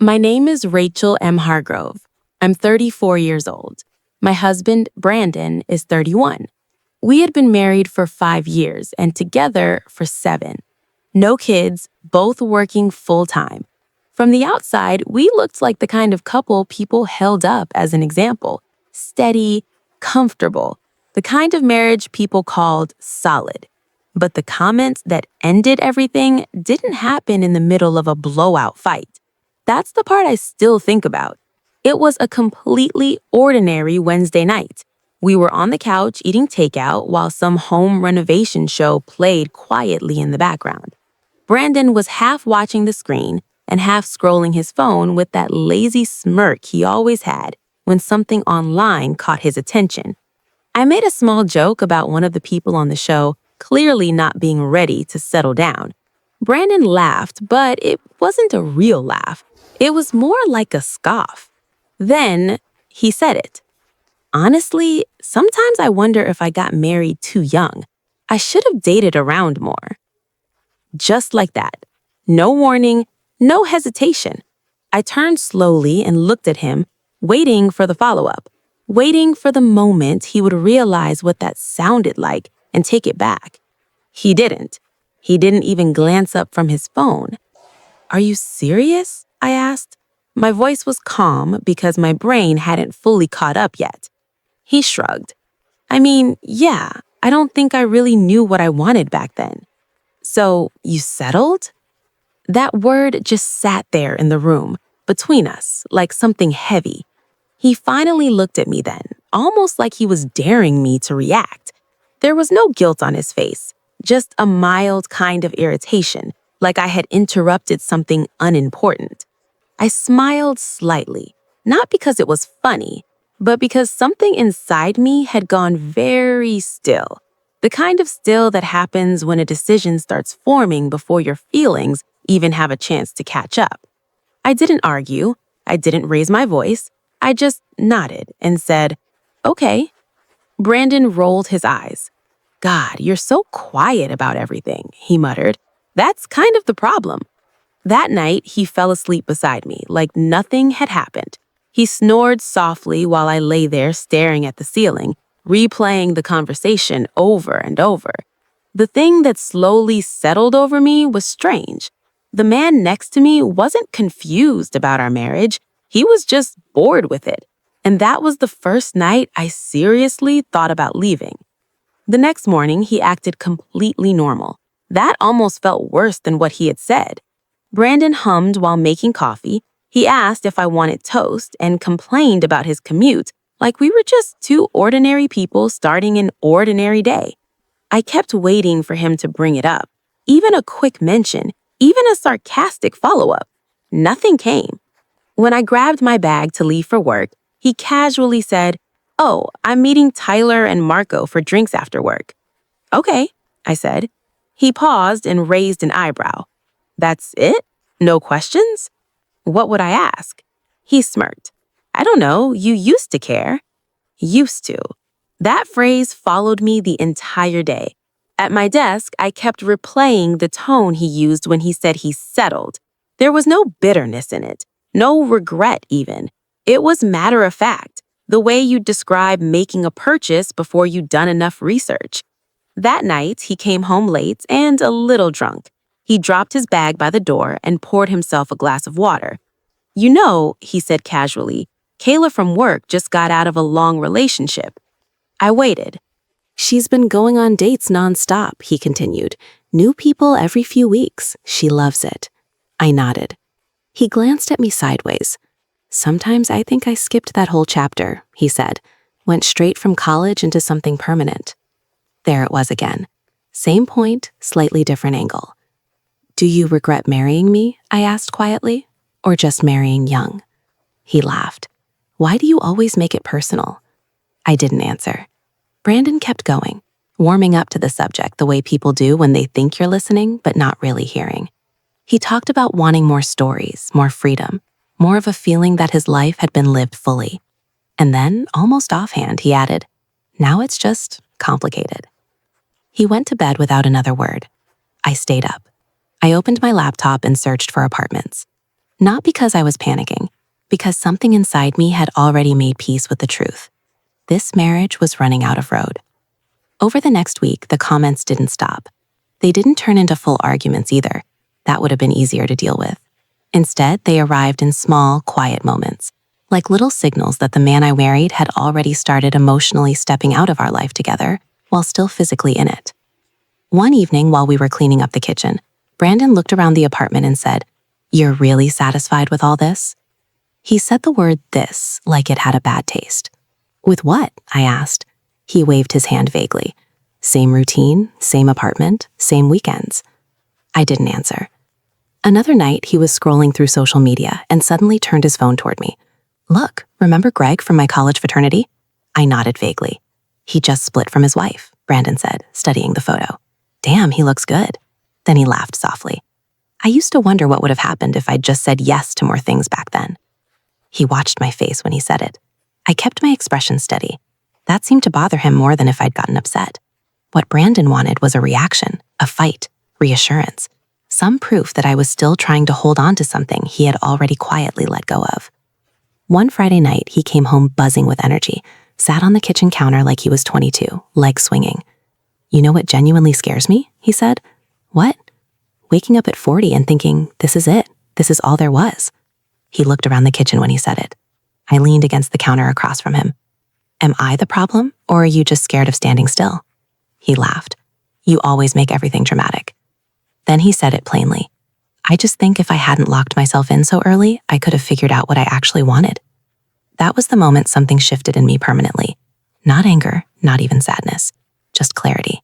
My name is Rachel M. Hargrove. I'm 34 years old. My husband, Brandon, is 31. We had been married for 5 years and together for 7. No kids, both working full-time. From the outside, we looked like the kind of couple people held up as an example. Steady, comfortable, the kind of marriage people called solid. But the comments that ended everything didn't happen in the middle of a blowout fight. That's the part I still think about. It was a completely ordinary Wednesday night. We were on the couch eating takeout while some home renovation show played quietly in the background. Brandon was half watching the screen and half scrolling his phone with that lazy smirk he always had when something online caught his attention. I made a small joke about one of the people on the show clearly not being ready to settle down. Brandon laughed, but it wasn't a real laugh. It was more like a scoff. Then he said it. Honestly, sometimes I wonder if I got married too young. I should have dated around more. Just like that. No warning, no hesitation. I turned slowly and looked at him, waiting for the follow-up, waiting for the moment he would realize what that sounded like and take it back. He didn't. He didn't even glance up from his phone. "Are you serious?" I asked. My voice was calm because my brain hadn't fully caught up yet. He shrugged. "I mean, yeah, I don't think I really knew what I wanted back then." "So, you settled?" That word just sat there in the room, between us, like something heavy. He finally looked at me then, almost like he was daring me to react. There was no guilt on his face, just a mild kind of irritation, like I had interrupted something unimportant. I smiled slightly, not because it was funny, but because something inside me had gone very still. The kind of still that happens when a decision starts forming before your feelings even have a chance to catch up. I didn't argue. I didn't raise my voice. I just nodded and said, "Okay." Brandon rolled his eyes. "God, you're so quiet about everything," he muttered. "That's kind of the problem." That night, he fell asleep beside me, like nothing had happened. He snored softly while I lay there staring at the ceiling, replaying the conversation over and over. The thing that slowly settled over me was strange. The man next to me wasn't confused about our marriage. He was just bored with it. And that was the first night I seriously thought about leaving. The next morning, he acted completely normal. That almost felt worse than what he had said. Brandon hummed while making coffee. He asked if I wanted toast and complained about his commute like we were just two ordinary people starting an ordinary day. I kept waiting for him to bring it up, even a quick mention, even a sarcastic follow-up. Nothing came. When I grabbed my bag to leave for work, he casually said, "Oh, I'm meeting Tyler and Marco for drinks after work." "Okay," I said. He paused and raised an eyebrow. "That's it? No questions?" What would I ask? He smirked. "I don't know, you used to care." Used to. That phrase followed me the entire day. At my desk, I kept replaying the tone he used when he said he settled. There was no bitterness in it, no regret even. It was matter of fact, the way you'd describe making a purchase before you'd done enough research. That night, he came home late and a little drunk. He dropped his bag by the door and poured himself a glass of water. "You know," he said casually, "Kayla from work just got out of a long relationship." I waited. "She's been going on dates nonstop," he continued. "New people every few weeks. She loves it." I nodded. He glanced at me sideways. "Sometimes I think I skipped that whole chapter," he said. "Went straight from college into something permanent." There it was again. Same point, slightly different angle. "Do you regret marrying me?" I asked quietly. "Or just marrying young?" He laughed. "Why do you always make it personal?" I didn't answer. Brandon kept going, warming up to the subject the way people do when they think you're listening but not really hearing. He talked about wanting more stories, more freedom, more of a feeling that his life had been lived fully. And then, almost offhand, he added, "Now it's just complicated." He went to bed without another word. I stayed up. I opened my laptop and searched for apartments. Not because I was panicking, because something inside me had already made peace with the truth. This marriage was running out of road. Over the next week, the comments didn't stop. They didn't turn into full arguments either. That would have been easier to deal with. Instead, they arrived in small, quiet moments, like little signals that the man I married had already started emotionally stepping out of our life together while still physically in it. One evening, while we were cleaning up the kitchen, Brandon looked around the apartment and said, "You're really satisfied with all this?" He said the word "this" like it had a bad taste. "With what?" I asked. He waved his hand vaguely. "Same routine, same apartment, same weekends." I didn't answer. Another night, he was scrolling through social media and suddenly turned his phone toward me. "Look, remember Greg from my college fraternity?" I nodded vaguely. "He just split from his wife," Brandon said, studying the photo. "Damn, he looks good." Then he laughed softly. I used to wonder what would have happened if I'd just said yes to more things back then. He watched my face when he said it. I kept my expression steady. That seemed to bother him more than if I'd gotten upset. What Brandon wanted was a reaction, a fight, reassurance, some proof that I was still trying to hold on to something he had already quietly let go of. One Friday night, he came home buzzing with energy, sat on the kitchen counter like he was 22, legs swinging. "You know what genuinely scares me?" he said. "What?" "Waking up at 40 and thinking, this is it. This is all there was." He looked around the kitchen when he said it. I leaned against the counter across from him. "Am I the problem, or are you just scared of standing still?" He laughed. "You always make everything dramatic." Then he said it plainly. "I just think if I hadn't locked myself in so early, I could have figured out what I actually wanted." That was the moment something shifted in me permanently. Not anger, not even sadness, just clarity.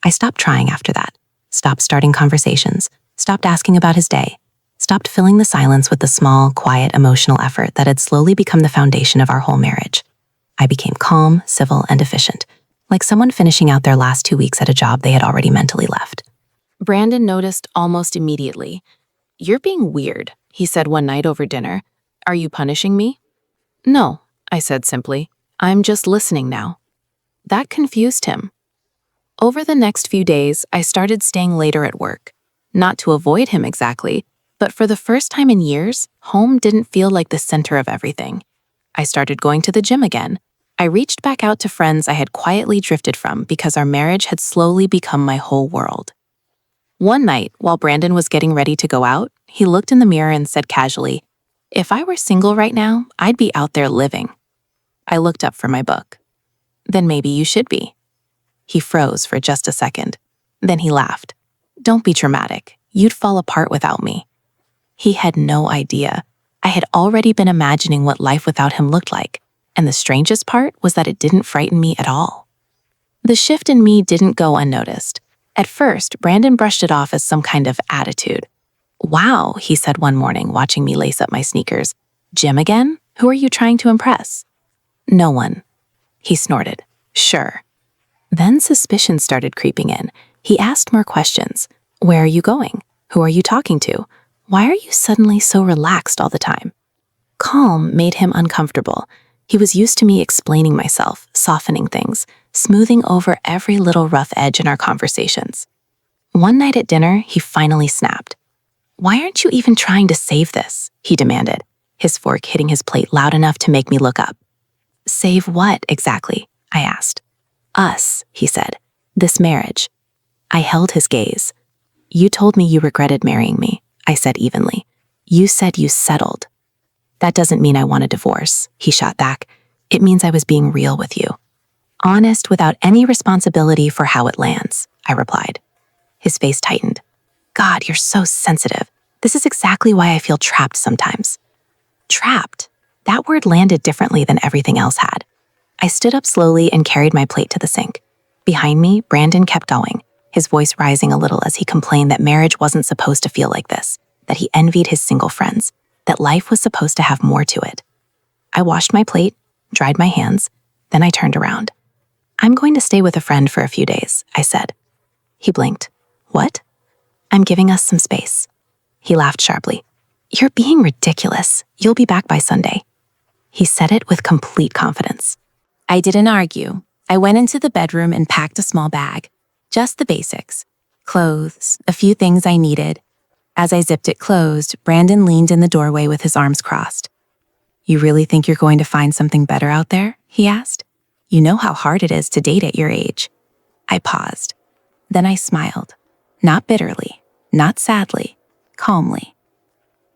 I stopped trying after that, stopped starting conversations, stopped asking about his day, stopped filling the silence with the small, quiet, emotional effort that had slowly become the foundation of our whole marriage. I became calm, civil, and efficient, like someone finishing out their last 2 weeks at a job they had already mentally left. Brandon noticed almost immediately. "You're being weird," he said one night over dinner. "Are you punishing me?" "No," I said simply. "I'm just listening now." That confused him. Over the next few days, I started staying later at work. Not to avoid him exactly, but for the first time in years, home didn't feel like the center of everything. I started going to the gym again. I reached back out to friends I had quietly drifted from because our marriage had slowly become my whole world. One night, while Brandon was getting ready to go out, he looked in the mirror and said casually, "If I were single right now, I'd be out there living." I looked up from my book. "Then maybe you should be." He froze for just a second. Then he laughed. "Don't be dramatic. You'd fall apart without me." He had no idea. I had already been imagining what life without him looked like, and the strangest part was that it didn't frighten me at all. The shift in me didn't go unnoticed. At first, Brandon brushed it off as some kind of attitude. "Wow," he said one morning, watching me lace up my sneakers. "Gym again? Who are you trying to impress?" "No one." He snorted. "Sure." Then suspicion started creeping in. He asked more questions. "Where are you going? Who are you talking to? Why are you suddenly so relaxed all the time?" Calm made him uncomfortable. He was used to me explaining myself, softening things, smoothing over every little rough edge in our conversations. One night at dinner, he finally snapped. "Why aren't you even trying to save this?" he demanded, his fork hitting his plate loud enough to make me look up. "Save what, exactly?" I asked. "Us," he said. "This marriage." I held his gaze. "You told me you regretted marrying me," I said evenly. "You said you settled." "That doesn't mean I want a divorce," he shot back. "It means I was being real with you. Honest without any responsibility for how it lands," I replied. His face tightened. "God, you're so sensitive. This is exactly why I feel trapped sometimes." Trapped. That word landed differently than everything else had. I stood up slowly and carried my plate to the sink. Behind me, Brandon kept going, his voice rising a little as he complained that marriage wasn't supposed to feel like this, that he envied his single friends, that life was supposed to have more to it. I washed my plate, dried my hands, then I turned around. "I'm going to stay with a friend for a few days," I said. He blinked. "What?" "I'm giving us some space." He laughed sharply. "You're being ridiculous. You'll be back by Sunday." He said it with complete confidence. I didn't argue. I went into the bedroom and packed a small bag. Just the basics. Clothes, a few things I needed. As I zipped it closed, Brandon leaned in the doorway with his arms crossed. "You really think you're going to find something better out there?" he asked. "You know how hard it is to date at your age." I paused. Then I smiled. Not bitterly, not sadly, calmly.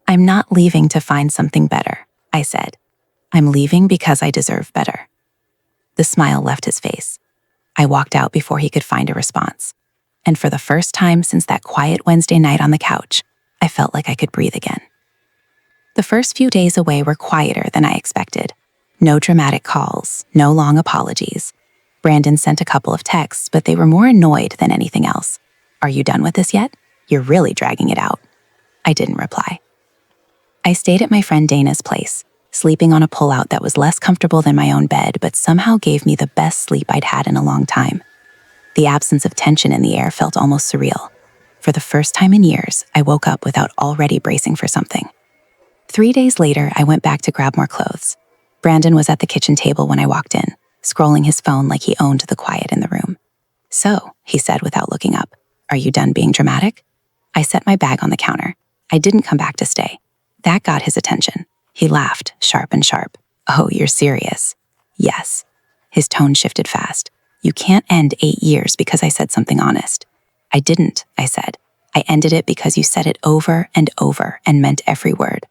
"I'm not leaving to find something better," I said. "I'm leaving because I deserve better." The smile left his face. I walked out before he could find a response. And for the first time since that quiet Wednesday night on the couch, I felt like I could breathe again. The first few days away were quieter than I expected. No dramatic calls, no long apologies. Brandon sent a couple of texts, but they were more annoyed than anything else. "Are you done with this yet? You're really dragging it out." I didn't reply. I stayed at my friend Dana's place, sleeping on a pullout that was less comfortable than my own bed, but somehow gave me the best sleep I'd had in a long time. The absence of tension in the air felt almost surreal. For the first time in years, I woke up without already bracing for something. 3 days later, I went back to grab more clothes. Brandon was at the kitchen table when I walked in, scrolling his phone like he owned the quiet in the room. "So," he said without looking up, "are you done being dramatic?" I set my bag on the counter. I didn't come back to stay. That got his attention. He laughed, sharp and sharp. "Oh, you're serious?" "Yes." His tone shifted fast. "You can't end 8 years because I said something honest." "I didn't," I said. "I ended it because you said it over and over and meant every word."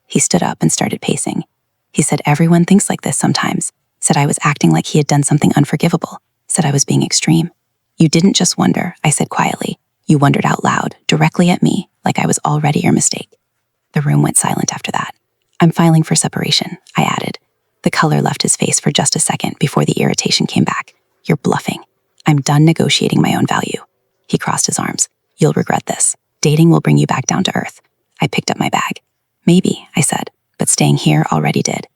He stood up and started pacing. He said everyone thinks like this sometimes. Said I was acting like he had done something unforgivable. Said I was being extreme. "You didn't just wonder," I said quietly. "You wondered out loud, directly at me, like I was already your mistake." The room went silent after that. "I'm filing for separation," I added. The color left his face for just a second before the irritation came back. "You're bluffing. I'm done negotiating my own value." He crossed his arms. "You'll regret this. Dating will bring you back down to earth." I picked up my bag. "Maybe," I said, "but staying here already did."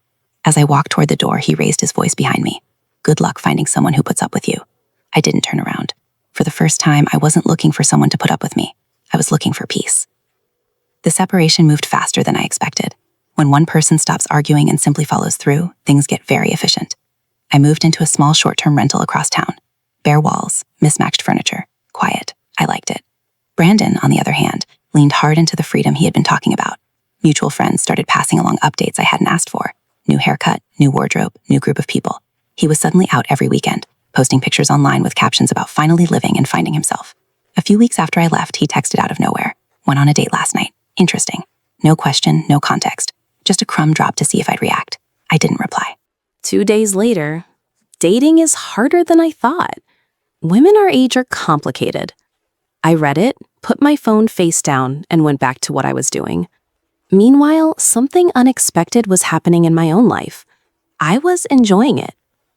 As I walked toward the door, he raised his voice behind me. "Good luck finding someone who puts up with you." I didn't turn around. For the first time, I wasn't looking for someone to put up with me. I was looking for peace. The separation moved faster than I expected. When one person stops arguing and simply follows through, things get very efficient. I moved into a small short-term rental across town. Bare walls, mismatched furniture, quiet. I liked it. Brandon, on the other hand, leaned hard into the freedom he had been talking about. Mutual friends started passing along updates I hadn't asked for. New haircut, new wardrobe, new group of people. He was suddenly out every weekend, posting pictures online with captions about finally living and finding himself. A few weeks after I left, he texted out of nowhere. "Went on a date last night. Interesting." No question, no context. Just a crumb dropped to see if I'd react. I didn't reply. 2 days later, dating is harder than I thought. Women our age are complicated. I read it, put my phone face down, and went back to what I was doing. Meanwhile, something unexpected was happening in my own life. I was enjoying it.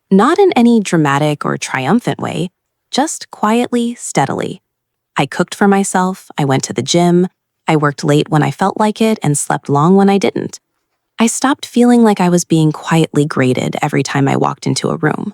Not in any dramatic or triumphant way, just quietly, steadily. I cooked for myself, I went to the gym, I worked late when I felt like it and slept long when I didn't. I stopped feeling like I was being quietly graded every time I walked into a room.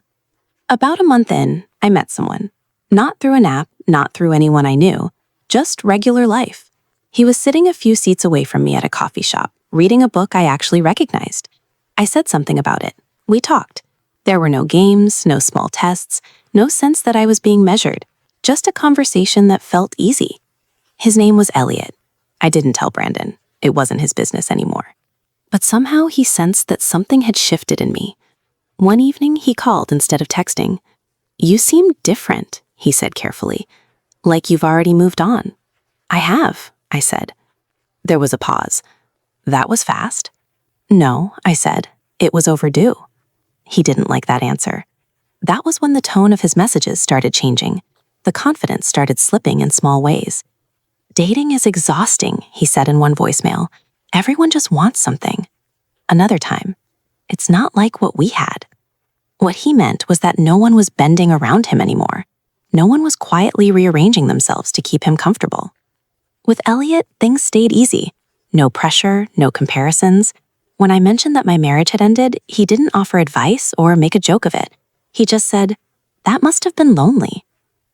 About a month in, I met someone. Not through an app, not through anyone I knew, just regular life. He was sitting a few seats away from me at a coffee shop, reading a book I actually recognized. I said something about it. We talked. There were no games, no small tests, no sense that I was being measured, just a conversation that felt easy. His name was Elliot. I didn't tell Brandon. It wasn't his business anymore. But somehow he sensed that something had shifted in me. One evening, he called instead of texting. "You seem different," he said carefully, "like you've already moved on." "I have," I said. There was a pause. "That was fast." "No," I said. "It was overdue." He didn't like that answer. That was when the tone of his messages started changing. The confidence started slipping in small ways. "Dating is exhausting," he said in one voicemail. "Everyone just wants something." Another time, "It's not like what we had." What he meant was that no one was bending around him anymore. No one was quietly rearranging themselves to keep him comfortable. With Elliot, things stayed easy. No pressure, no comparisons. When I mentioned that my marriage had ended, he didn't offer advice or make a joke of it. He just said, "That must have been lonely."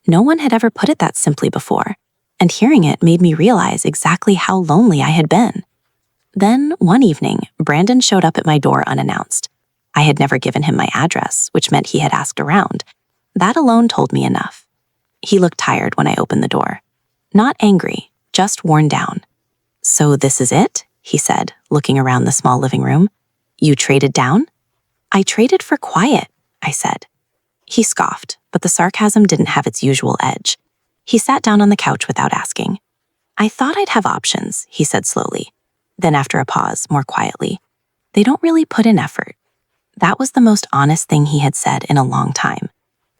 No one had ever put it that simply before, and hearing it made me realize exactly how lonely I had been. Then, one evening, Brandon showed up at my door unannounced. I had never given him my address, which meant he had asked around. That alone told me enough. He looked tired when I opened the door. Not angry, just worn down. "So this is it?" he said, looking around the small living room. "You traded down?" "I traded for quiet," I said. He scoffed, but the sarcasm didn't have its usual edge. He sat down on the couch without asking. "I thought I'd have options," he said slowly. Then after a pause, more quietly, "They don't really put in effort." That was the most honest thing he had said in a long time.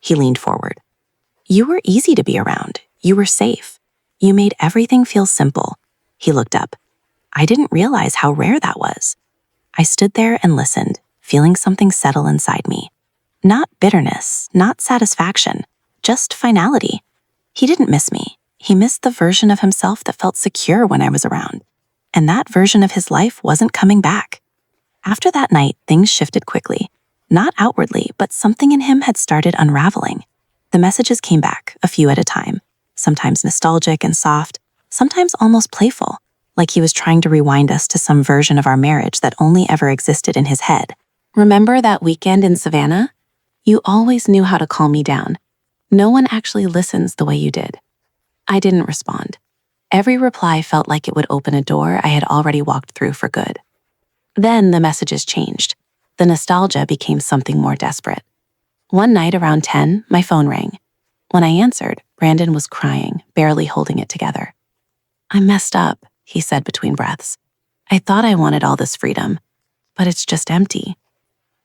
He leaned forward. "You were easy to be around. You were safe. You made everything feel simple." He looked up. I didn't realize how rare that was. I stood there and listened, feeling something settle inside me. Not bitterness, not satisfaction, just finality. He didn't miss me. He missed the version of himself that felt secure when I was around. And that version of his life wasn't coming back. After that night, things shifted quickly. Not outwardly, but something in him had started unraveling. The messages came back, a few at a time, sometimes nostalgic and soft, sometimes almost playful, like he was trying to rewind us to some version of our marriage that only ever existed in his head. "Remember that weekend in Savannah? You always knew how to calm me down. No one actually listens the way you did." I didn't respond. Every reply felt like it would open a door I had already walked through for good. Then the messages changed. The nostalgia became something more desperate. One night around 10, my phone rang. When I answered, Brandon was crying, barely holding it together. "I messed up," he said between breaths. "I thought I wanted all this freedom, but it's just empty."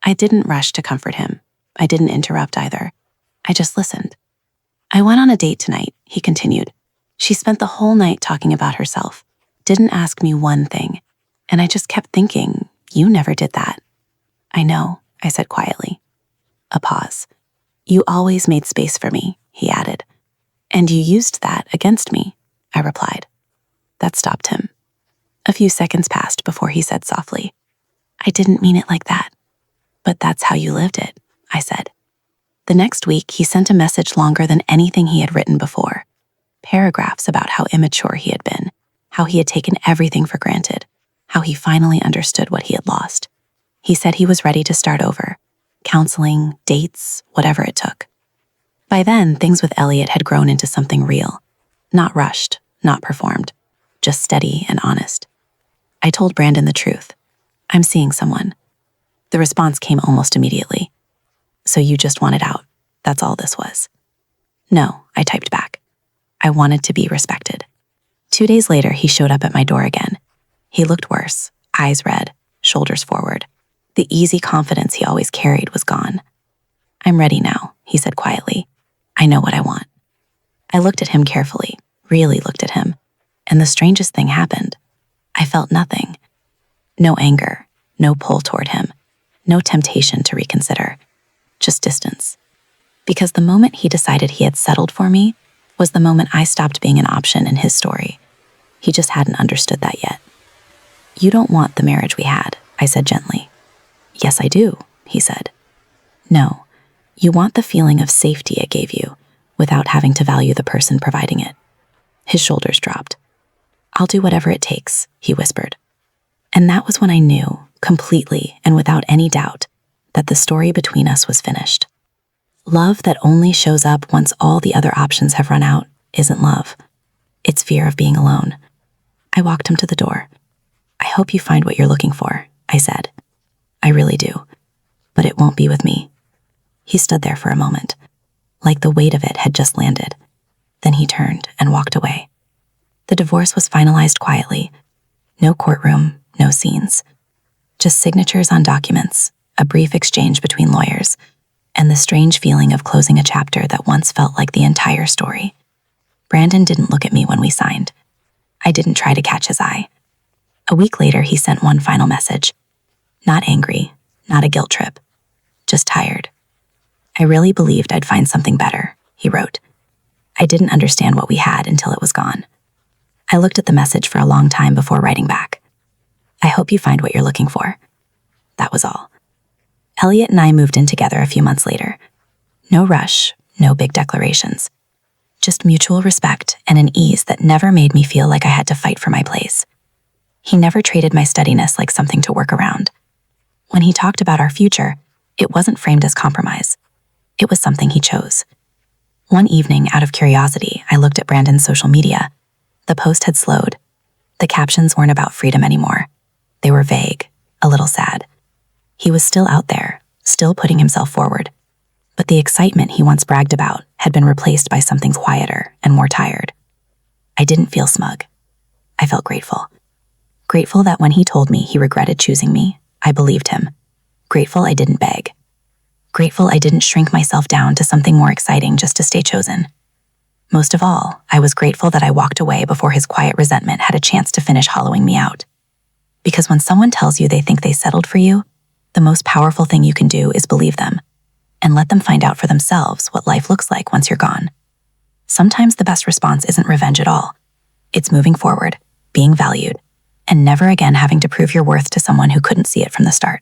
I didn't rush to comfort him. I didn't interrupt either. I just listened. "I went on a date tonight," he continued. "She spent the whole night talking about herself, didn't ask me one thing, and I just kept thinking, you never did that." "I know," I said quietly. A pause. "You always made space for me," he added. "And you used that against me," I replied. That stopped him. A few seconds passed before he said softly, "I didn't mean it like that." "But that's how you lived it," I said. The next week, he sent a message longer than anything he had written before. Paragraphs about how immature he had been, how he had taken everything for granted, how he finally understood what he had lost. He said he was ready to start over. Counseling, dates, whatever it took. By then, things with Elliot had grown into something real. Not rushed, not performed, just steady and honest. I told Brandon the truth. "I'm seeing someone." The response came almost immediately. "So you just wanted out. That's all this was." "No," I typed back. "I wanted to be respected." 2 days later, he showed up at my door again. He looked worse, eyes red, shoulders forward. The easy confidence he always carried was gone. "I'm ready now," he said quietly. "I know what I want." I looked at him carefully, really looked at him, and the strangest thing happened. I felt nothing. No anger, no pull toward him, no temptation to reconsider, just distance. Because the moment he decided he had settled for me was the moment I stopped being an option in his story. He just hadn't understood that yet. "You don't want the marriage we had," I said gently. "Yes, I do," he said. "No, you want the feeling of safety it gave you without having to value the person providing it." His shoulders dropped. "I'll do whatever it takes," he whispered. And that was when I knew, completely and without any doubt, that the story between us was finished. Love that only shows up once all the other options have run out isn't love. It's fear of being alone. I walked him to the door. "I hope you find what you're looking for," I said. "I really do. But it won't be with me." He stood there for a moment, like the weight of it had just landed. Then he turned and walked away. The divorce was finalized quietly. No courtroom, no scenes. Just signatures on documents, a brief exchange between lawyers, and the strange feeling of closing a chapter that once felt like the entire story. Brandon didn't look at me when we signed. I didn't try to catch his eye. A week later, he sent one final message. Not angry, not a guilt trip, just tired. "I really believed I'd find something better," he wrote. "I didn't understand what we had until it was gone." I looked at the message for a long time before writing back. "I hope you find what you're looking for." That was all. Elliot and I moved in together a few months later. No rush, no big declarations. Just mutual respect and an ease that never made me feel like I had to fight for my place. He never treated my steadiness like something to work around. When he talked about our future, it wasn't framed as compromise. It was something he chose. One evening, out of curiosity, I looked at Brandon's social media. The post had slowed. The captions weren't about freedom anymore. They were vague, a little sad. He was still out there, still putting himself forward. But the excitement he once bragged about had been replaced by something quieter and more tired. I didn't feel smug. I felt grateful. Grateful that when he told me he regretted choosing me, I believed him. Grateful I didn't beg. Grateful I didn't shrink myself down to something more exciting just to stay chosen. Most of all, I was grateful that I walked away before his quiet resentment had a chance to finish hollowing me out. Because when someone tells you they think they settled for you, the most powerful thing you can do is believe them and let them find out for themselves what life looks like once you're gone. Sometimes the best response isn't revenge at all. It's moving forward, being valued, and never again having to prove your worth to someone who couldn't see it from the start.